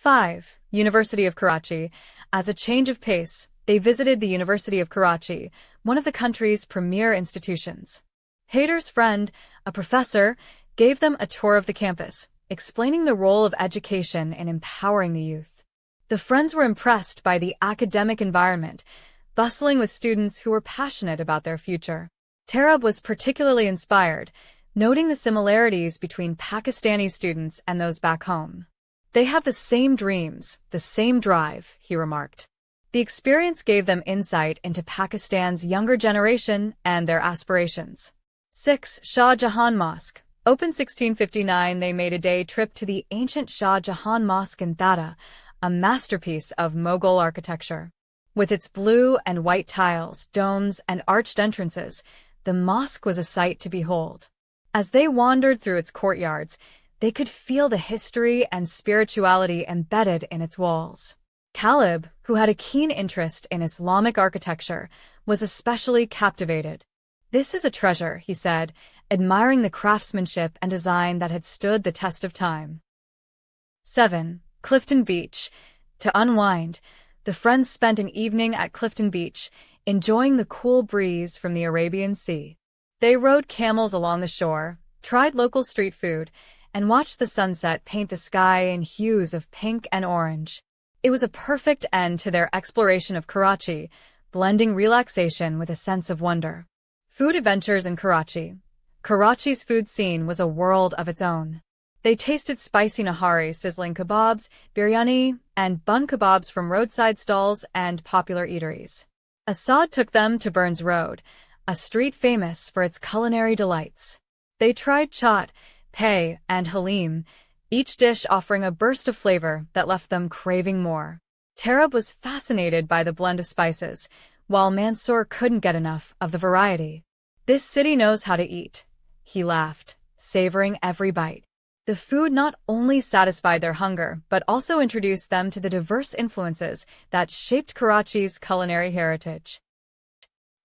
5. University of Karachi. As a change of pace, they visited the University of Karachi, one of the country's premier institutions. Haider's friend, a professor, gave them a tour of the campus, explaining the role of education in empowering the youth. The friends were impressed by the academic environment, bustling with students who were passionate about their future. Tarab was particularly inspired, noting the similarities between Pakistani students and those back home. "They have the same dreams, the same drive," he remarked. The experience gave them insight into Pakistan's younger generation and their aspirations. 6. Shah Jahan Mosque. Open 1659, they made a day trip to the ancient Shah Jahan Mosque in Thatta, a masterpiece of Mughal architecture. With its blue and white tiles, domes, and arched entrances, the mosque was a sight to behold. As they wandered through its courtyards, they could feel the history and spirituality embedded in its walls. Caleb, who had a keen interest in Islamic architecture, was especially captivated. "This is a treasure," he said, admiring the craftsmanship and design that had stood the test of time. 7. Clifton Beach. To unwind, the friends spent an evening at Clifton Beach, enjoying the cool breeze from the Arabian Sea. They rode camels along the shore, tried local street food, and watched the sunset paint the sky in hues of pink and orange. It was a perfect end to their exploration of Karachi, blending relaxation with a sense of wonder. Food adventures in Karachi. Karachi's food scene was a world of its own. They tasted spicy nahari, sizzling kebabs, biryani, and bun kebabs from roadside stalls and popular eateries. Assad took them to Burns Road, a street famous for its culinary delights. They tried chaat, pay, and halim, each dish offering a burst of flavor that left them craving more. Tarab was fascinated by the blend of spices, while Mansour couldn't get enough of the variety. "This city knows how to eat," he laughed, savoring every bite. The food not only satisfied their hunger, but also introduced them to the diverse influences that shaped Karachi's culinary heritage.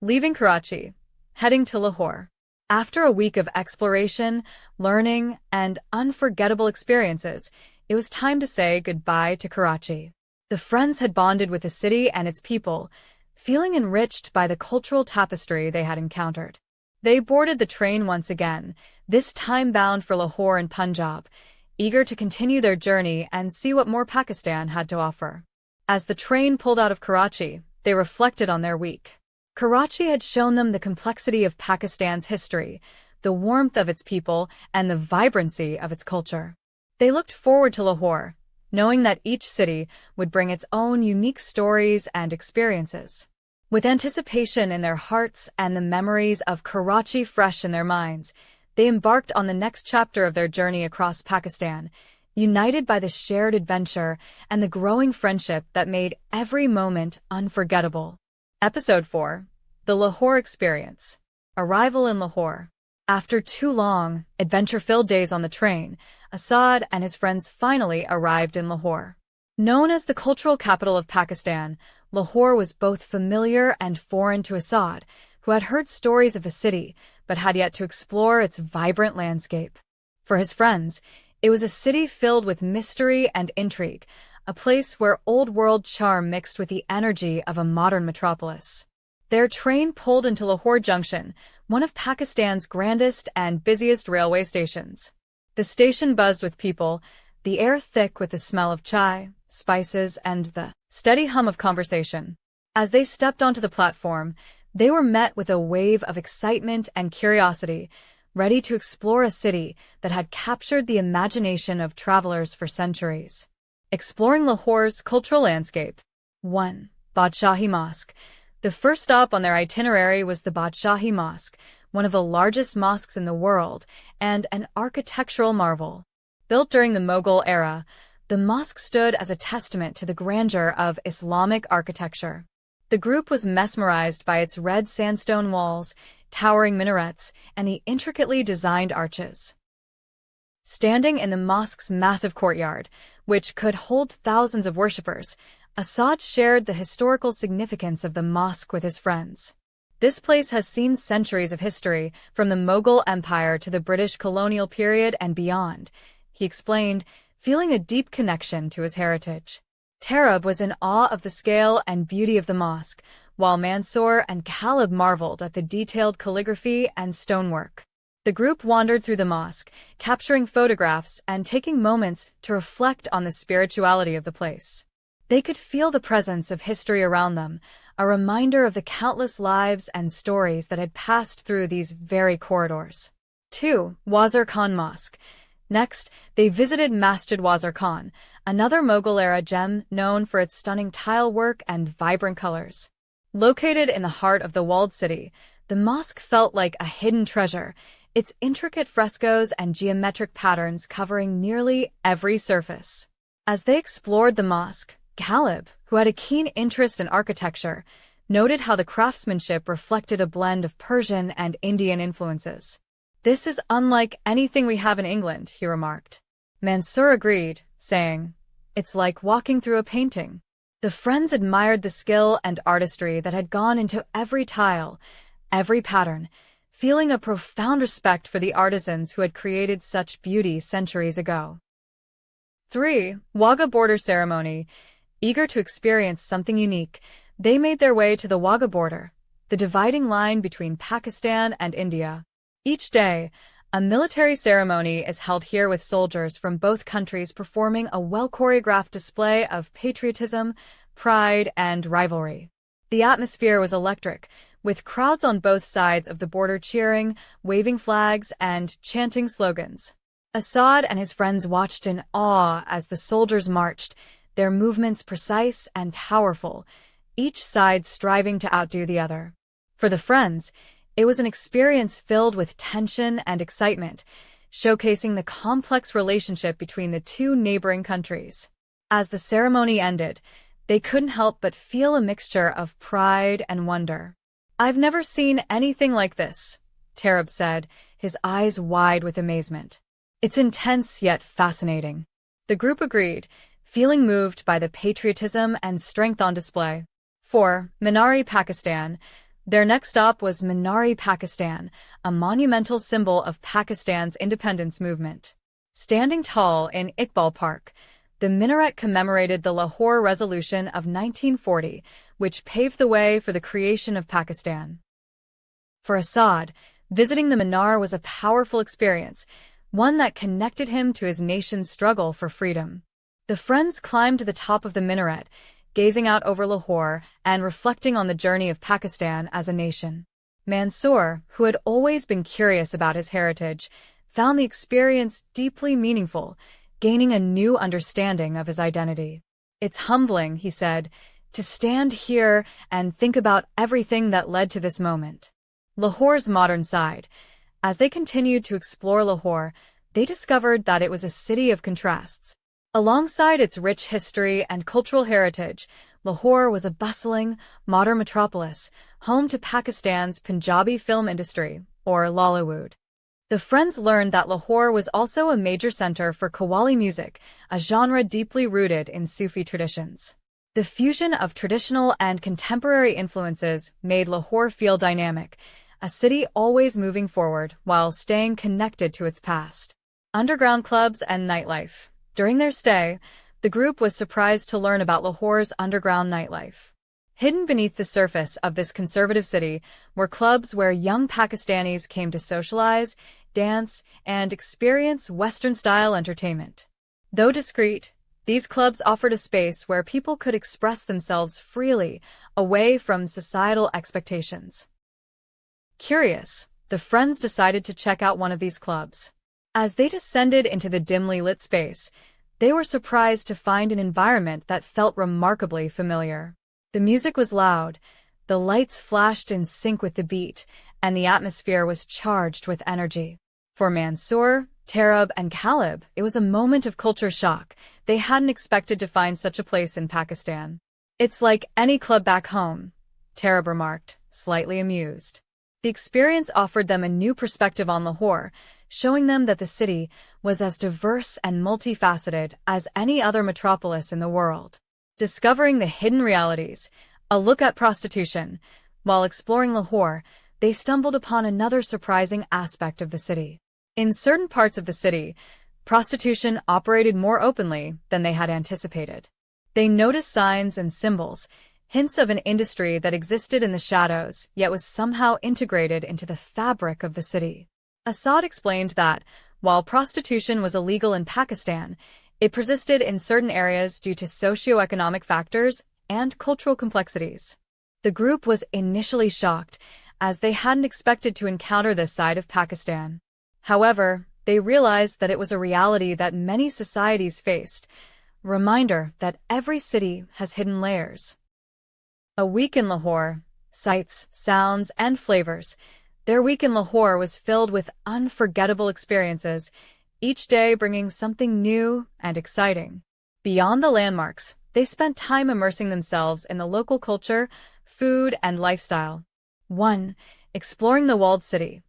Leaving Karachi, heading to Lahore. After a week of exploration, learning, and unforgettable experiences, it was time to say goodbye to Karachi. The friends had bonded with the city and its people, feeling enriched by the cultural tapestry they had encountered. They boarded the train once again, this time bound for Lahore in Punjab, eager to continue their journey and see what more Pakistan had to offer. As the train pulled out of Karachi, they reflected on their week. Karachi had shown them the complexity of Pakistan's history, the warmth of its people, and the vibrancy of its culture. They looked forward to Lahore, knowing that each city would bring its own unique stories and experiences. With anticipation in their hearts and the memories of Karachi fresh in their minds, they embarked on the next chapter of their journey across Pakistan, united by the shared adventure and the growing friendship that made every moment unforgettable. Episode 4. The Lahore Experience. Arrival in Lahore. After 2 long, adventure-filled days on the train, Assad and his friends finally arrived in Lahore. Known as the cultural capital of Pakistan, Lahore was both familiar and foreign to Assad, who had heard stories of the city but had yet to explore its vibrant landscape. For his friends, it was a city filled with mystery and intrigue, a place where old-world charm mixed with the energy of a modern metropolis. Their train pulled into Lahore Junction, one of Pakistan's grandest and busiest railway stations. The station buzzed with people, the air thick with the smell of chai, spices, and the steady hum of conversation. As they stepped onto the platform, they were met with a wave of excitement and curiosity, ready to explore a city that had captured the imagination of travelers for centuries. Exploring Lahore's cultural landscape. 1. Badshahi Mosque. The first stop on their itinerary was the Badshahi Mosque, one of the largest mosques in the world, and an architectural marvel. Built during the Mughal era, the mosque stood as a testament to the grandeur of Islamic architecture. The group was mesmerized by its red sandstone walls, towering minarets, and the intricately designed arches. Standing in the mosque's massive courtyard, which could hold thousands of worshippers, Assad shared the historical significance of the mosque with his friends. This place has seen centuries of history, from the Mughal Empire to the British colonial period and beyond, he explained, feeling a deep connection to his heritage. Tarab was in awe of the scale and beauty of the mosque, while Mansoor and Caleb marveled at the detailed calligraphy and stonework. The group wandered through the mosque, capturing photographs and taking moments to reflect on the spirituality of the place. They could feel the presence of history around them, a reminder of the countless lives and stories that had passed through these very corridors. 2. Wazir Khan Mosque. Next, they visited Masjid Wazir Khan, another Mughal-era gem known for its stunning tile work and vibrant colors. Located in the heart of the walled city, the mosque felt like a hidden treasure, its intricate frescoes and geometric patterns covering nearly every surface. As they explored the mosque, Caleb, who had a keen interest in architecture, noted how the craftsmanship reflected a blend of Persian and Indian influences. "This is unlike anything we have in England," he remarked. Mansoor agreed, saying, "It's like walking through a painting." The friends admired the skill and artistry that had gone into every tile, every pattern, feeling a profound respect for the artisans who had created such beauty centuries ago. 3. Wagah Border Ceremony. Eager to experience something unique, they made their way to the Wagah border, the dividing line between Pakistan and India. Each day, a military ceremony is held here with soldiers from both countries performing a well-choreographed display of patriotism, pride, and rivalry. The atmosphere was electric, with crowds on both sides of the border cheering, waving flags, and chanting slogans. Assad and his friends watched in awe as the soldiers marched, their movements precise and powerful, each side striving to outdo the other. For the friends, it was an experience filled with tension and excitement, showcasing the complex relationship between the two neighboring countries. As the ceremony ended, they couldn't help but feel a mixture of pride and wonder. "I've never seen anything like this," Tarab said, his eyes wide with amazement. "It's intense yet fascinating." The group agreed, feeling moved by the patriotism and strength on display. 4. Minari, Pakistan. Their next stop was Minari, Pakistan, a monumental symbol of Pakistan's independence movement. Standing tall in Iqbal Park, the minaret commemorated the Lahore Resolution of 1940, which paved the way for the creation of Pakistan. For Assad, visiting the Minar was a powerful experience, one that connected him to his nation's struggle for freedom. The friends climbed to the top of the minaret, gazing out over Lahore and reflecting on the journey of Pakistan as a nation. Mansoor, who had always been curious about his heritage, found the experience deeply meaningful, gaining a new understanding of his identity. "It's humbling," he said, "to stand here and think about everything that led to this moment." Lahore's modern side. As they continued to explore Lahore, they discovered that it was a city of contrasts. Alongside its rich history and cultural heritage, Lahore was a bustling, modern metropolis, home to Pakistan's Punjabi film industry, or Lollywood. The friends learned that Lahore was also a major center for Qawwali music, a genre deeply rooted in Sufi traditions. The fusion of traditional and contemporary influences made Lahore feel dynamic, a city always moving forward while staying connected to its past. Underground clubs and nightlife. During their stay, the group was surprised to learn about Lahore's underground nightlife. Hidden beneath the surface of this conservative city were clubs where young Pakistanis came to socialize, dance, and experience Western-style entertainment. Though discreet, these clubs offered a space where people could express themselves freely, away from societal expectations. Curious, the friends decided to check out one of these clubs. As they descended into the dimly lit space, they were surprised to find an environment that felt remarkably familiar. The music was loud, the lights flashed in sync with the beat, and the atmosphere was charged with energy. For Mansoor, Tarab, and Caleb, it was a moment of culture shock. They hadn't expected to find such a place in Pakistan. "It's like any club back home," Tarab remarked, slightly amused. The experience offered them a new perspective on Lahore, showing them that the city was as diverse and multifaceted as any other metropolis in the world. Discovering the hidden realities, a look at prostitution. While exploring Lahore, they stumbled upon another surprising aspect of the city. In certain parts of the city, Prostitution operated more openly than they had anticipated. They noticed signs and symbols, hints of an industry that existed in the shadows, yet was somehow integrated into the fabric of the city. Assad explained that, while prostitution was illegal in Pakistan, it persisted in certain areas due to socio-economic factors and cultural complexities. The group was initially shocked, as they hadn't expected to encounter this side of Pakistan. However, they realized that it was a reality that many societies faced, a reminder that every city has hidden layers. A week in Lahore, sights, sounds, and flavors. Their week in Lahore was filled with unforgettable experiences, each day bringing something new and exciting. Beyond the landmarks, they spent time immersing themselves in the local culture, food, and lifestyle. 1. Exploring the walled city.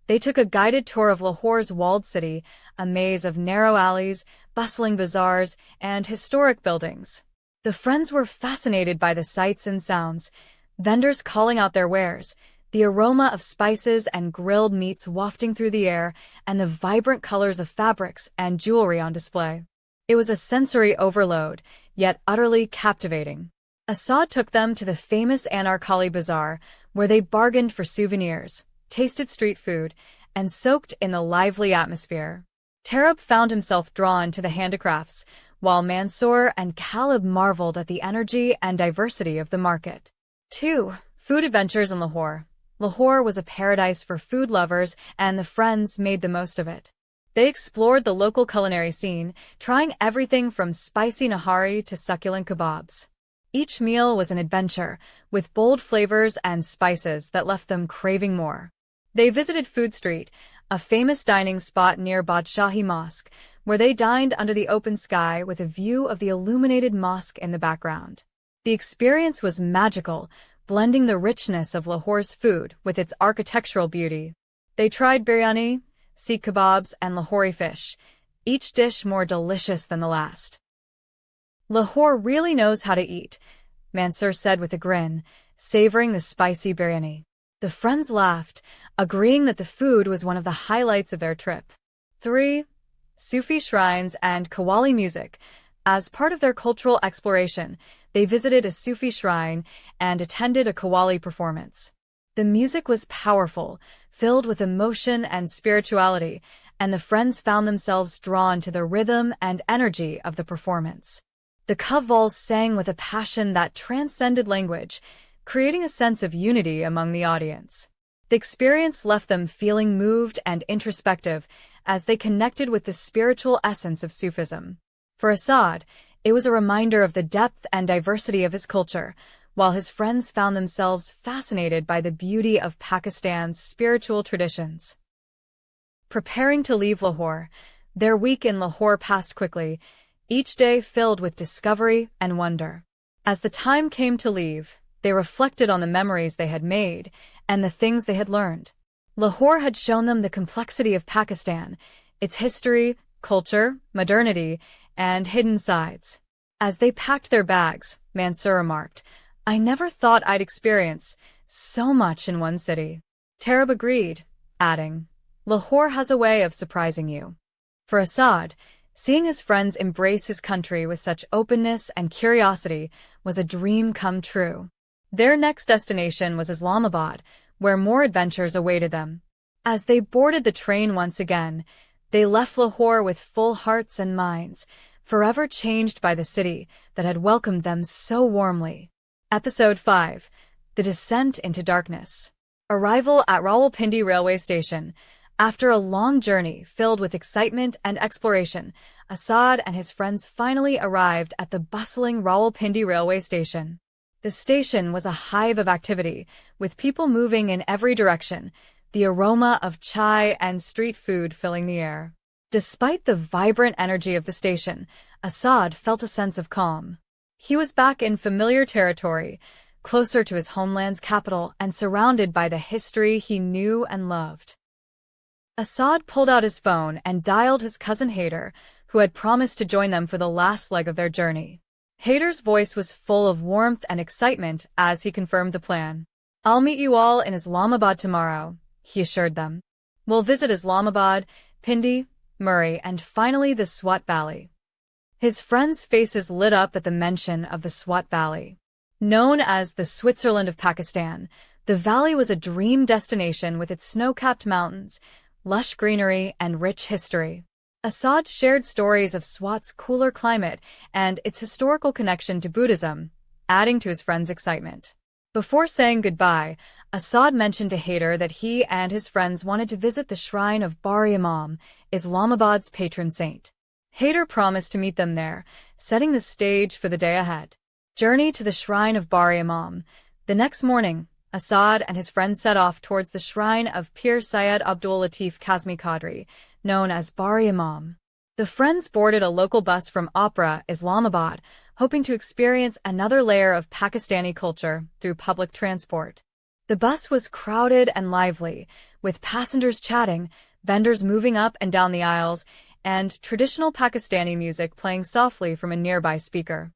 They took a guided tour of Lahore's walled city, a maze of narrow alleys, bustling bazaars, and historic buildings. The friends were fascinated by the sights and sounds, vendors calling out their wares, the aroma of spices and grilled meats wafting through the air, and the vibrant colors of fabrics and jewelry on display. It was a sensory overload, yet utterly captivating. Assad took them to the famous Anarkali Bazaar, where they bargained for souvenirs, tasted street food, and soaked in the lively atmosphere. Tarab found himself drawn to the handicrafts, while Mansoor and Caleb marveled at the energy and diversity of the market. 2. Food adventures in Lahore. Lahore was a paradise for food lovers, and the friends made the most of it. They explored the local culinary scene, trying everything from spicy nahari to succulent kebabs. Each meal was an adventure, with bold flavors and spices that left them craving more. They visited Food Street, a famous dining spot near Badshahi Mosque, where they dined under the open sky with a view of the illuminated mosque in the background. The experience was magical, blending the richness of Lahore's food with its architectural beauty. They tried biryani, Sikh kebabs, and Lahori fish, each dish more delicious than the last. Lahore really knows how to eat, Mansoor said with a grin, savoring the spicy biryani. The friends laughed, agreeing that the food was one of the highlights of their trip. 3. Sufi shrines and Qawwali music. As part of their cultural exploration, they visited a Sufi shrine and attended a Qawwali performance. The music was powerful, filled with emotion and spirituality, and the friends found themselves drawn to the rhythm and energy of the performance. The Qawwals sang with a passion that transcended language, creating a sense of unity among the audience. The experience left them feeling moved and introspective as they connected with the spiritual essence of Sufism. For Assad, it was a reminder of the depth and diversity of his culture, while his friends found themselves fascinated by the beauty of Pakistan's spiritual traditions. Preparing to leave Lahore, their week in Lahore passed quickly, each day filled with discovery and wonder. As the time came to leave, they reflected on the memories they had made and the things they had learned. Lahore had shown them the complexity of Pakistan, its history, culture, modernity, and hidden sides. As they packed their bags, Mansoor remarked, "I never thought I'd experience so much in one city." Tarab agreed, adding, "Lahore has a way of surprising you." For Assad, seeing his friends embrace his country with such openness and curiosity was a dream come true. Their next destination was Islamabad, where more adventures awaited them. As they boarded the train once again, they left Lahore with full hearts and minds, forever changed by the city that had welcomed them so warmly. Episode 5. The Descent into Darkness. Arrival at Rawalpindi railway station. After a long journey filled with excitement and exploration, Assad and his friends finally arrived at the bustling Rawalpindi railway station. The station was a hive of activity, with people moving in every direction, the aroma of chai and street food filling the air. Despite the vibrant energy of the station, Assad felt a sense of calm. He was back in familiar territory, closer to his homeland's capital and surrounded by the history he knew and loved. Assad pulled out his phone and dialed his cousin Haider, who had promised to join them for the last leg of their journey. Haider's voice was full of warmth and excitement as he confirmed the plan. "I'll meet you all in Islamabad tomorrow," he assured them. "We'll visit Islamabad, Pindi, Murray, and finally the Swat Valley. His friends' faces lit up at the mention of the Swat Valley. Known as the Switzerland of Pakistan, the valley was a dream destination with its snow-capped mountains, lush greenery, and rich history. Asad shared stories of Swat's cooler climate and its historical connection to Buddhism, adding to his friends' excitement. Before saying goodbye, Asad mentioned to Haider that he and his friends wanted to visit the shrine of Bari Imam, Islamabad's patron saint. Haider promised to meet them there, setting the stage for the day ahead. Journey to the shrine of Bari Imam. The next morning, Asad and his friends set off towards the shrine of Pir Syed Abdul Latif Kazmi Qadri, known as Bari Imam. The friends boarded a local bus from Opera, Islamabad, hoping to experience another layer of Pakistani culture through public transport. The bus was crowded and lively, with passengers chatting, vendors moving up and down the aisles, and traditional Pakistani music playing softly from a nearby speaker.